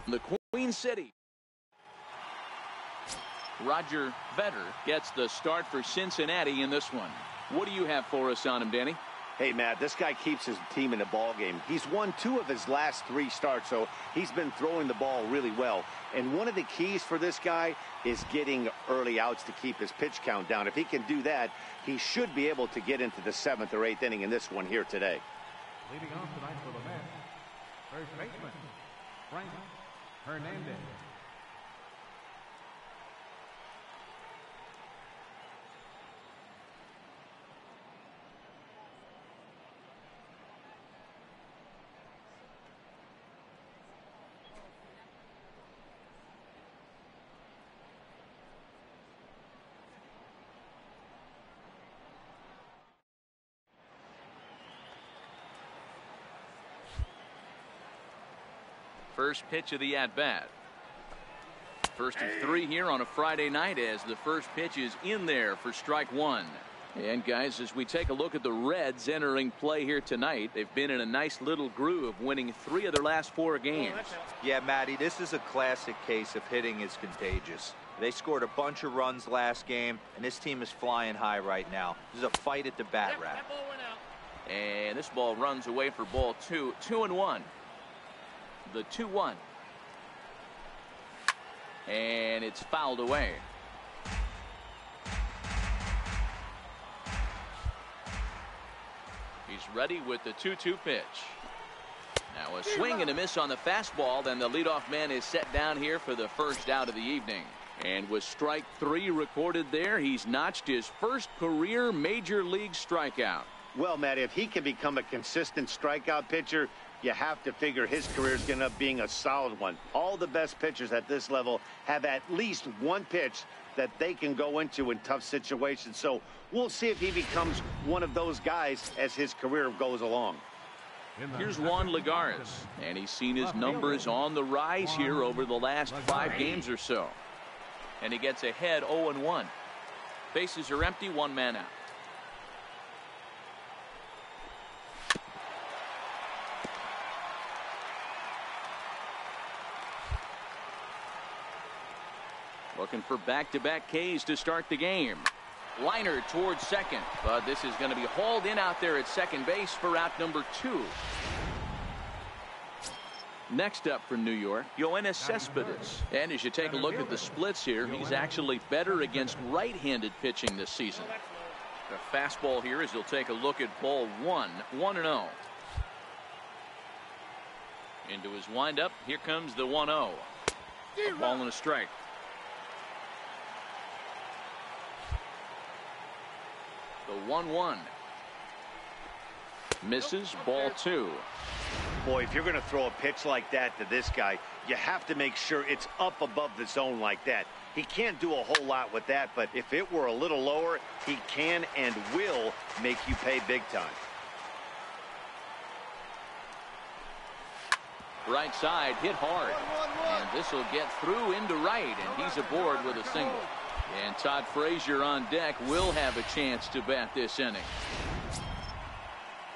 the Queen City. Roger Vedder gets the start for Cincinnati in this one. What do you have for us on him, Danny? Hey, Matt, this guy keeps his team in the ball game. He's won 2 of his last 3 starts, so he's been throwing the ball really well. And one of the keys for this guy is getting early outs to keep his pitch count down. If he can do that, he should be able to get into the 7th or 8th inning in this one here today. Leading off tonight for the Mets, first baseman, Frank Hernandez. First pitch of the at-bat. First of 3 here on a Friday night as the first pitch is in there for strike 1. And guys, as we take a look at the Reds entering play here tonight, they've been in a nice little groove, winning 3 of their last 4 games. Yeah, Matty, this is a classic case of hitting is contagious. They scored a bunch of runs last game, and this team is flying high right now. This is a fight at the bat rack. And this ball runs away for ball 2. 2-1. The 2-1. And it's fouled away. He's ready with the 2-2 pitch. Now a swing and a miss on the fastball. Then the leadoff man is set down here for the first out of the evening. And with strike 3 recorded there, he's notched his first career major league strikeout. Well, Matt, if he can become a consistent strikeout pitcher, you have to figure his career is going to end up being a solid one. All the best pitchers at this level have at least one pitch that they can go into in tough situations. So we'll see if he becomes one of those guys as his career goes along. Here's Juan Lagares, and he's seen his numbers on the rise here over the last 5 games or so. And he gets ahead 0-1. Bases are empty, 1 man out. Looking for back-to-back Ks to start the game. Liner towards second, but this is going to be hauled in out there at second base for out number 2. Next up for New York, Yoenis Cespedes. And as you take a look at the splits here, he's actually better against right-handed pitching this season. The fastball here as he'll take a look at ball 1, 1-0. Into his windup, here comes the 1-0. A ball and a strike. The 1-1. Misses, ball 2. Boy, if you're going to throw a pitch like that to this guy, you have to make sure it's up above the zone like that. He can't do a whole lot with that, but if it were a little lower, he can and will make you pay big time. Right side, hit hard. And this will get through into right, and he's aboard with a single. And Todd Frazier on deck will have a chance to bat this inning.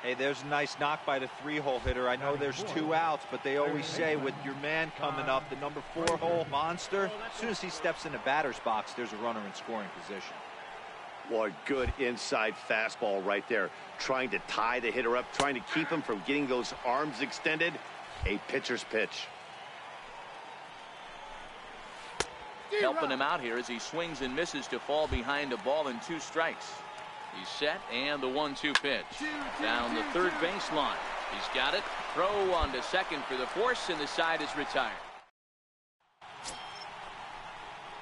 Hey, there's a nice knock by the 3-hole hitter. I know there's 2 outs, but they always say with your man coming up, the number 4-hole monster, as soon as he steps in the batter's box, there's a runner in scoring position. Boy, good inside fastball right there. Trying to tie the hitter up, trying to keep him from getting those arms extended. A pitcher's pitch. Helping him out here as he swings and misses to fall behind a ball and 2 strikes. He's set, and the 1-2 pitch. Down the third baseline. He's got it. Throw on to second for the force, and the side is retired.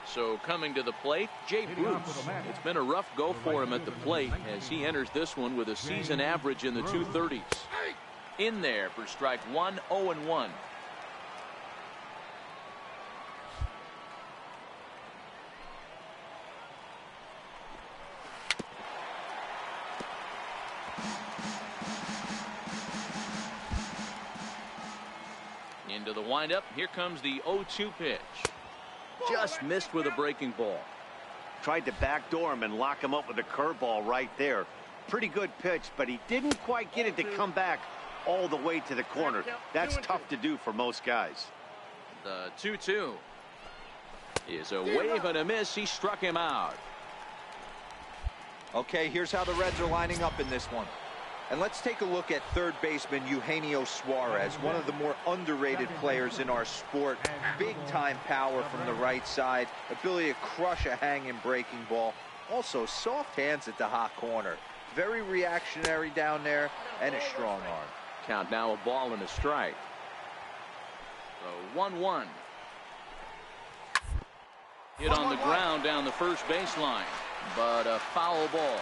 So coming to the plate, Jay Bruce. It's been a rough go for him at the plate as he enters this one with a season average in the 230s. In there for strike 1, 0-1. Into the windup. Here comes the 0-2 pitch. Just missed with a breaking ball. Tried to backdoor him and lock him up with a curveball right there. Pretty good pitch, but he didn't quite get it to come back all the way to the corner. That's tough to do for most guys. The 2-2 is a wave and a miss. He struck him out. Okay, here's how the Reds are lining up in this one. And let's take a look at third baseman Eugenio Suarez, one of the more underrated players in our sport. Big-time power from the right side, ability to crush a hanging breaking ball. Also, soft hands at the hot corner. Very reactionary down there, and a strong arm. Count now, a ball and a strike. The 1-1. Hit on the ground down the first baseline, but a foul ball.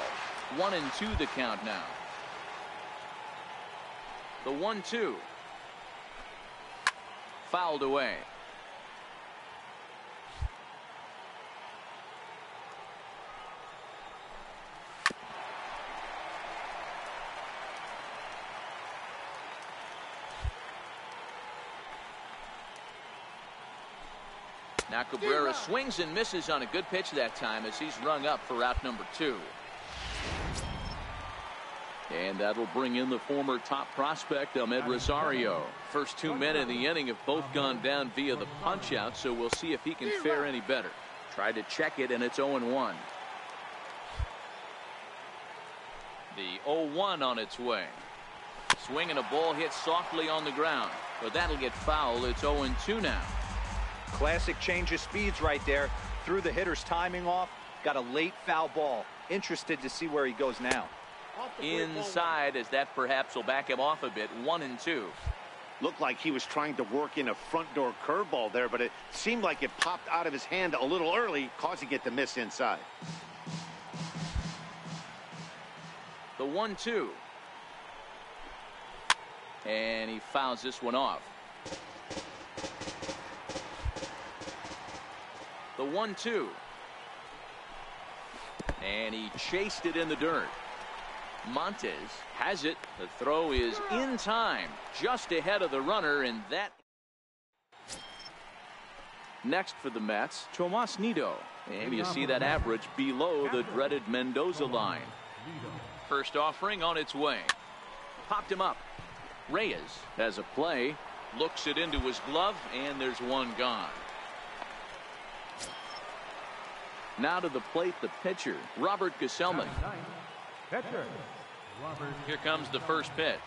1-2 the count now. The 1-2. Fouled away. Now Cabrera swings and misses on a good pitch that time as he's rung up for out number 2. And that'll bring in the former top prospect, Amed Rosario. First 2 men in the inning have both gone down via the punch out, so we'll see if he can fare any better. Tried to check it, and it's 0-1. The 0-1 on its way. Swing and a ball hit softly on the ground, but that'll get foul. It's 0-2 now. Classic change of speeds right there. Threw the hitter's timing off. Got a late foul ball. Interested to see where he goes now. Inside, as that perhaps will back him off a bit. 1-2. Looked like he was trying to work in a front door curveball there, but it seemed like it popped out of his hand a little early, causing it to miss inside. The 1-2. And he fouls this one off. The 1-2. And he chased it in the dirt. Montes has it. The throw is in time, just ahead of the runner, and that. Next for the Mets, Tomas Nido. And you see that average below the dreaded Mendoza line. First offering on its way. Popped him up. Reyes has a play. Looks it into his glove, and there's one gone. Now to the plate, the pitcher, Robert Gesellman. Here comes the first pitch.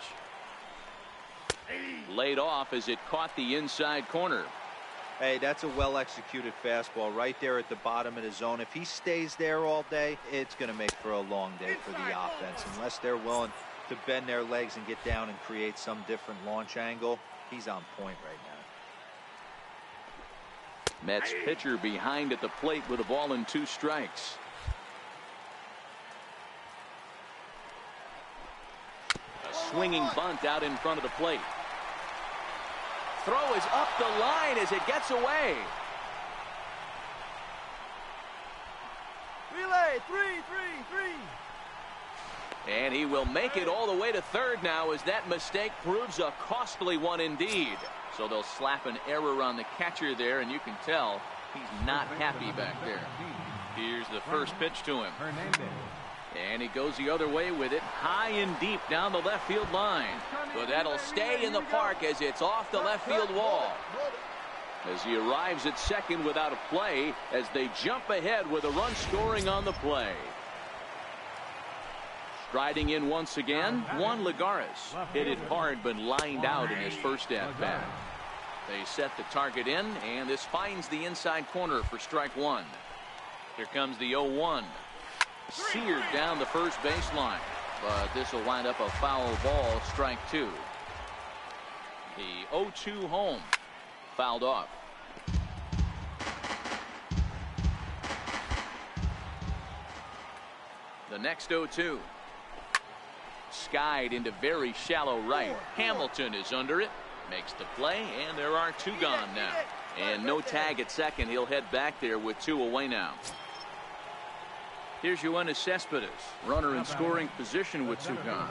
Laid off as it caught the inside corner. Hey, that's a well-executed fastball right there at the bottom of the zone. If he stays there all day, it's going to make for a long day for the offense. Unless they're willing to bend their legs and get down and create some different launch angle, he's on point right now. Mets pitcher behind at the plate with a ball and 2 strikes. A swinging bunt out in front of the plate. Throw is up the line as it gets away. Relay, 3. And he will make it all the way to third now as that mistake proves a costly one indeed. So they'll slap an error on the catcher there, and you can tell he's not happy back there. Here's the first pitch to him. And he goes the other way with it, high and deep down the left field line. But that'll stay in the park as it's off the left field wall. As he arrives at second without a play, as they jump ahead with a run scoring on the play. Striding in once again, Juan Lagares. Hit it hard but lined out in his first at-bat. They set the target in, and this finds the inside corner for strike 1. Here comes the 0-1. Seared down the first baseline, but this will wind up a foul ball, strike 2. The 0-2 home, fouled off. The next 0-2. Skied into very shallow right. Hamilton is under it, makes the play, and there are 2 gone now. And no tag at second. He'll head back there with 2 away now. Here's Yoenis Cespedes, runner in scoring position with 2 gone.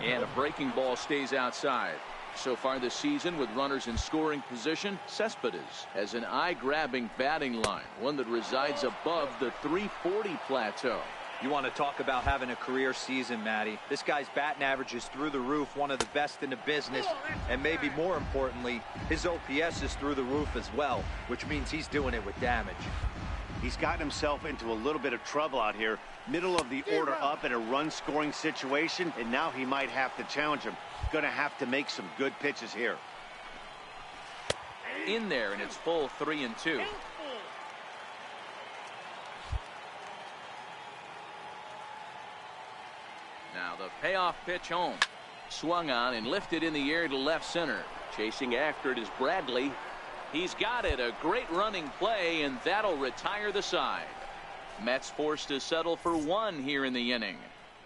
And a breaking ball stays outside. So far this season, with runners in scoring position, Cespedes has an eye-grabbing batting line, one that resides above the 340 plateau. You want to talk about having a career season, Matty. This guy's batting average is through the roof, one of the best in the business, and maybe more importantly, his OPS is through the roof as well, which means he's doing it with damage. He's got himself into a little bit of trouble out here. Middle of the order up in a run-scoring situation, and now he might have to challenge him. Going to have to make some good pitches here. In there, and it's full 3-2. Now the payoff pitch home. Swung on and lifted in the air to left center. Chasing after it is Bradley. He's got it. A great running play, and that'll retire the side. Mets forced to settle for 1 here in the inning.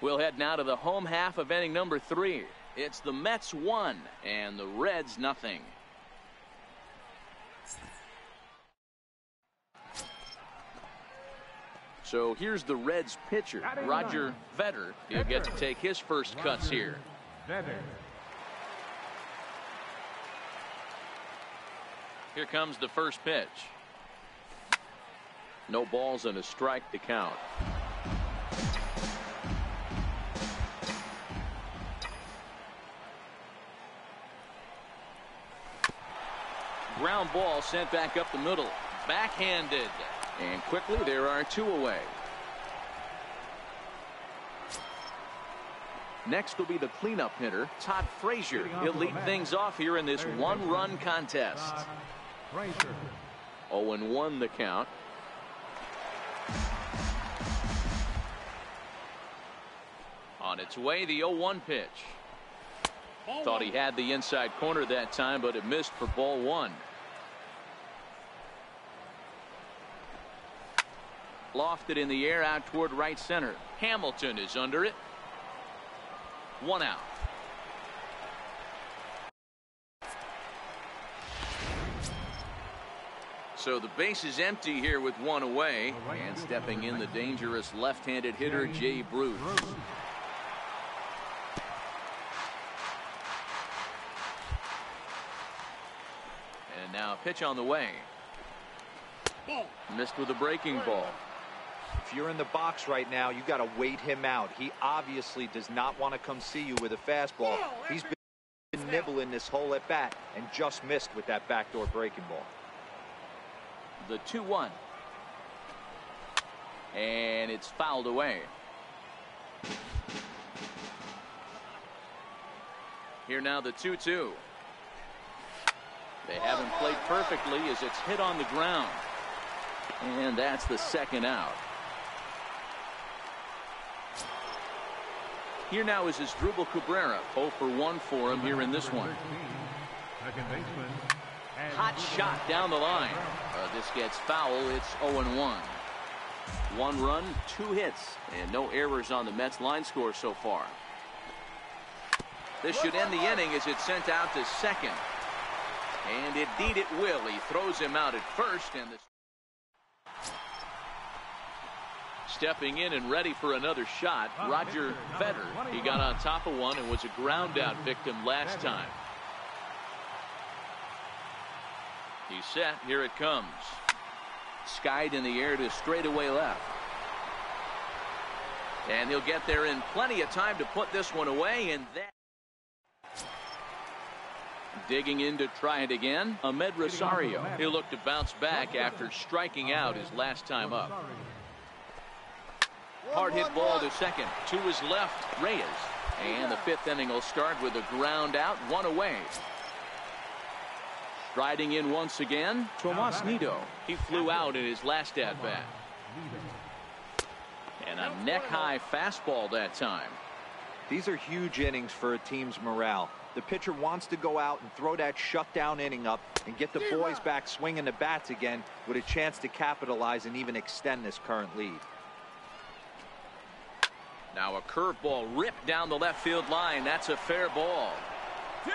We'll head now to the home half of inning number 3. It's the Mets 1 and the Reds nothing. So here's the Reds pitcher, Roger Vedder. He'll get to take his first cuts here. Here comes the first pitch. No balls and a strike to count. Ground ball sent back up the middle. Backhanded. And quickly there are 2 away. Next will be the cleanup hitter, Todd Frazier. He'll lead things off here in this 1-run contest. 0-1 the count. On its way, the 0-1 pitch. Thought he had the inside corner that time, but it missed for ball 1. Lofted in the air out toward right center. Hamilton is under it. 1 out. So the base is empty here with 1 away. And stepping in, the dangerous left-handed hitter, Jay Bruce. And now pitch on the way. Missed with a breaking ball. If you're in the box right now, you got to wait him out. He obviously does not want to come see you with a fastball. He's been nibbling this whole at bat and just missed with that backdoor breaking ball. The 2-1. And it's fouled away. Here now the 2-2. They haven't played perfectly as it's hit on the ground. And that's the second out. Here now is Asdrubal Cabrera. 0 for 1 for him here in this one. Hot shot down the line. This gets foul. It's 0-1. 1 run, 2 hits, and no errors on the Mets line score so far. This should end the inning as it's sent out to second. And indeed it will. He throws him out at first, and the stepping in and ready for another shot, Roger Vedder. He got on top of one and was a ground out victim last time. He's set. Here it comes. Skied in the air to straightaway left. And he'll get there in plenty of time to put this one away, and that. Digging in to try it again, Ahmed Rosario. He'll look to bounce back after striking out his last time up. Hard hit ball to second. To his left, Reyes. And the 5th inning will start with a ground out, 1 away. Striding in once again, Tomas Nido. He flew out in his last at-bat. And a neck-high fastball that time. These are huge innings for a team's morale. The pitcher wants to go out and throw that shutdown inning up and get the boys back swinging the bats again with a chance to capitalize and even extend this current lead. Now a curveball ripped down the left field line. That's a fair ball. 2-2-2.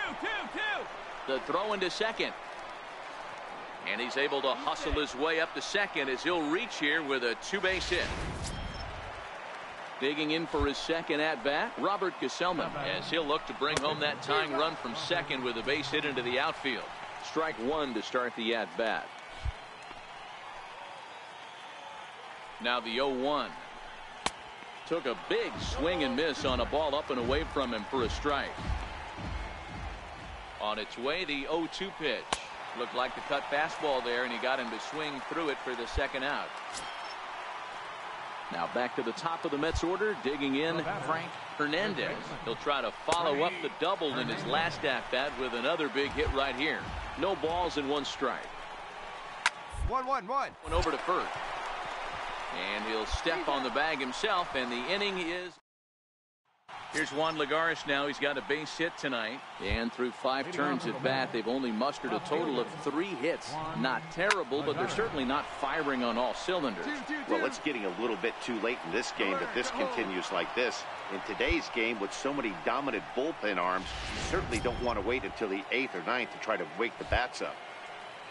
The throw into second. And he's able to hustle his way up to second as he'll reach here with a 2-base hit. Digging in for his second at-bat, Robert Gesellman, as he'll look to bring home that tying run from second with a base hit into the outfield. Strike 1 to start the at-bat. Now the 0-1. Took a big swing and miss on a ball up and away from him for a strike. On its way, the 0-2 pitch. Looked like the cut fastball there, and he got him to swing through it for the second out. Now back to the top of the Mets order, digging in Frank Hernandez. He'll try to follow up the double in his last at-bat with another big hit right here. No balls and 1 strike. 1-1-1. One over to first. And he'll step on the bag himself, and the inning is. Here's Juan Lagares now. He's got a base hit tonight. And through 5 turns at bat, they've only mustered a total of 3 hits. Not terrible, but they're certainly not firing on all cylinders. Well, it's getting a little bit too late in this game that this continues like this. In today's game, with so many dominant bullpen arms, you certainly don't want to wait until the 8th or 9th to try to wake the bats up.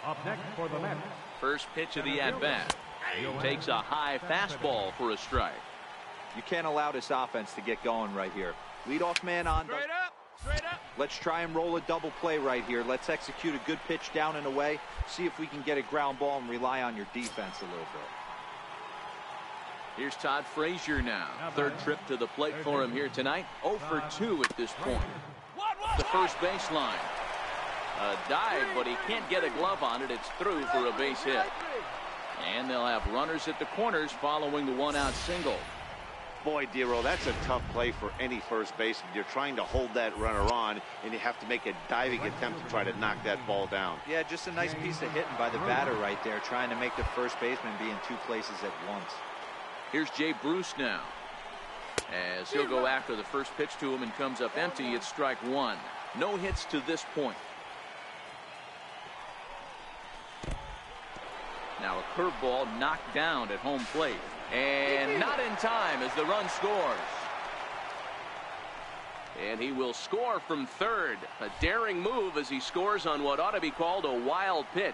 Up next for the Mets. First pitch of the at-bat. Takes a high fastball for a strike. You can't allow this offense to get going right here. Leadoff man on. Straight up. Let's try and roll a double play right here. Let's execute a good pitch down and away. See if we can get a ground ball and rely on your defense a little bit. Here's Todd Frazier now. 3rd trip to the plate for him here tonight. 0 for 2 at this point. The first baseline. A dive, but he can't get a glove on it. It's through for a base hit. And they'll have runners at the corners following the 1-out single. Boy, Dero, that's a tough play for any first baseman. You're trying to hold that runner on, and you have to make a diving attempt to try to knock that ball down. Yeah, just a nice piece of hitting by the batter right there, trying to make the first baseman be in 2 places at once. Here's Jay Bruce now, as he'll go after the first pitch to him and comes up empty. It's strike 1. No hits to this point. Now a curveball knocked down at home plate. And not in time as the run scores. And he will score from third. A daring move as he scores on what ought to be called a wild pitch.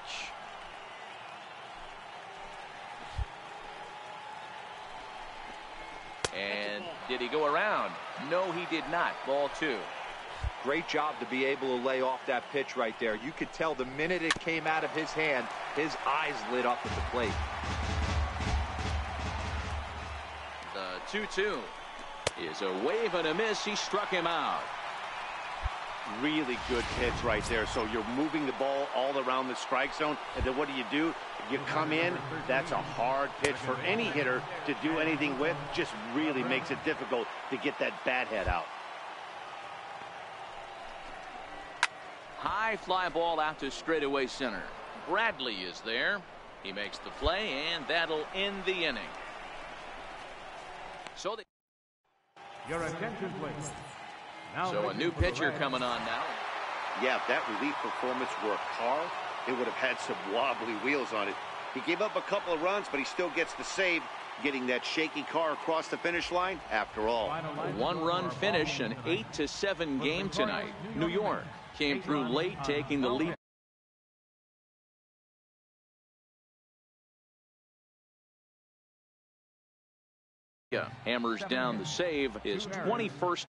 And did he go around? No, he did not. Ball 2. Great job to be able to lay off that pitch right there. You could tell the minute it came out of his hand, his eyes lit up at the plate. The 2-2 is a wave and a miss. He struck him out. Really good pitch right there. So you're moving the ball all around the strike zone, and then what do? You come in. That's a hard pitch for any hitter to do anything with. Just really makes it difficult to get that bat head out. High fly ball out to straightaway center. Bradley is there. He makes the play, and that'll end the inning. So Your attention, please. Now a new pitcher coming on now. Yeah, if that relief performance were a car, it would have had some wobbly wheels on it. He gave up a couple of runs, but he still gets the save, getting that shaky car across the finish line after all. A 1-run finish, an 8-7 game tonight. New York came through late, taking the lead. Hammers down the save, his 21st